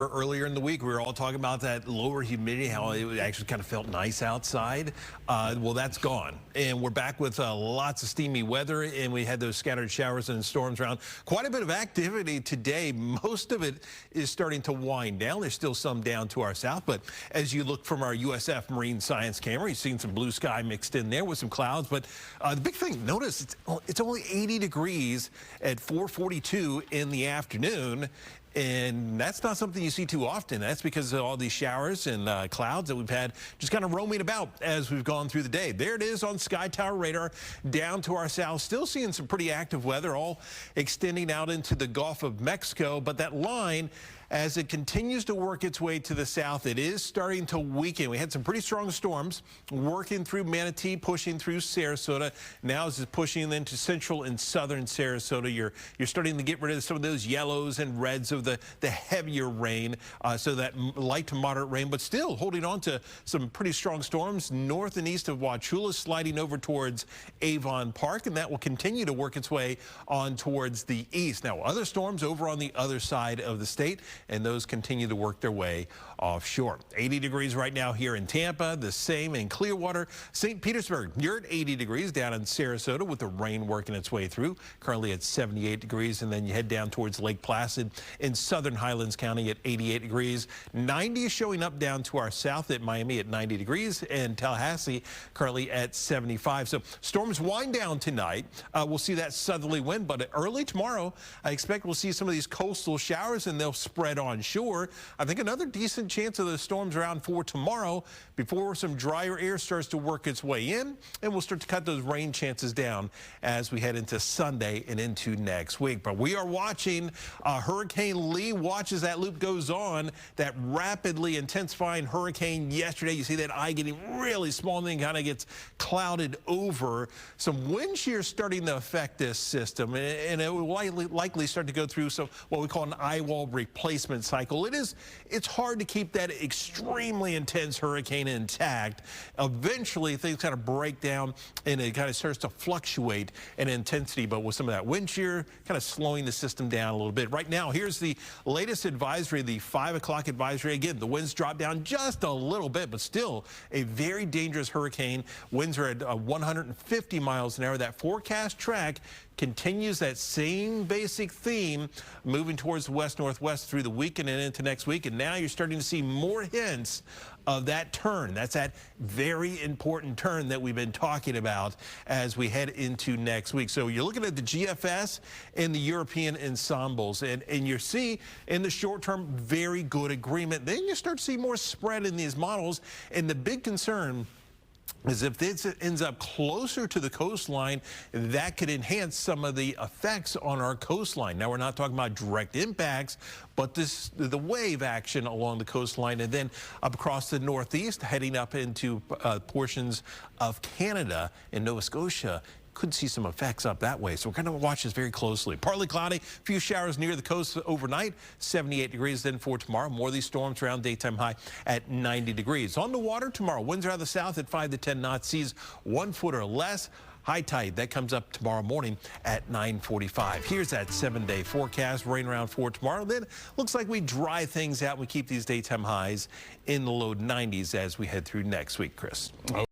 Earlier in the week, we were all talking about that lower humidity, how it actually kind of felt nice outside. Well, that's gone. And we're back with lots of steamy weather, and we had those scattered showers and storms around. Quite a bit of activity today. Most of it is starting to wind down. There's still some down to our south, but as you look from our USF Marine Science camera, you've seen some blue sky mixed in there with some clouds. But the big thing, notice it's only 80 degrees at 4:42 in the afternoon. And that's not something you see too often. That's because of all these showers and clouds that we've had just kind of roaming about as we've gone through the day. There it is on Sky Tower radar down to our south. Still seeing some pretty active weather, all extending out into the Gulf of Mexico. But that line, as it continues to work its way to the south, it is starting to weaken. We had some pretty strong storms working through Manatee, pushing through Sarasota. Now as it's pushing into central and southern Sarasota, you're starting to get rid of some of those yellows and reds of the heavier rain, so that light to moderate rain, but still holding on to some pretty strong storms north and east of Wauchula, sliding over towards Avon Park, and that will continue to work its way on towards the east. Now, other storms over on the other side of the state, and those continue to work their way offshore. 80 degrees right now here in Tampa, the same in Clearwater. St. Petersburg, you're at 80 degrees down in Sarasota with the rain working its way through, currently at 78 degrees, and then you head down towards Lake Placid in southern Highlands County at 88 degrees. 90 is showing up down to our south at Miami at 90 degrees, and Tallahassee currently at 75. So storms wind down tonight. We'll see that southerly wind, but early tomorrow, I expect we'll see some of these coastal showers, and they'll spread on shore. I think another decent chance of those storms around for tomorrow before some drier air starts to work its way in, and we'll start to cut those rain chances down as we head into Sunday and into next week. But we are watching Hurricane Lee. Watch as that loop goes on. That rapidly intensifying hurricane yesterday. You see that eye getting really small and then kind of gets clouded over. Some wind shear starting to affect this system, and it will likely start to go through some what we call an eye wall replacement cycle. It's hard to keep that extremely intense hurricane intact. Eventually things kind of break down and it kind of starts to fluctuate in intensity, but with some of that wind shear kind of slowing the system down a little bit. Right now, here's the latest advisory, the 5 o'clock advisory. Again, the winds drop down just a little bit, but still a very dangerous hurricane. Winds are at 150 miles an hour. That forecast track continues that same basic theme, moving towards west-northwest through the weekend and into next week. And now you're starting to see more hints of that turn. That's that very important turn that we've been talking about as we head into next week. So you're looking at the GFS and the European ensembles, and you see in the short term very good agreement. Then you start to see more spread in these models, and the big concern is if this ends up closer to the coastline, that could enhance some of the effects on our coastline. Now, we're not talking about direct impacts, but the wave action along the coastline and then up across the northeast, heading up into portions of Canada and Nova Scotia. Could see some effects up that way. So we're going to watch this very closely. Partly cloudy, a few showers near the coast overnight, 78 degrees then for tomorrow. More of these storms around daytime high at 90 degrees. On the water tomorrow, winds are out of the south at 5 to 10 knots, seas 1 foot or less. High tide, that comes up tomorrow morning at 9:45. Here's that 7-day forecast. Rain around 4 tomorrow. Then looks like we dry things out. We keep these daytime highs in the low 90s as we head through next week, Chris.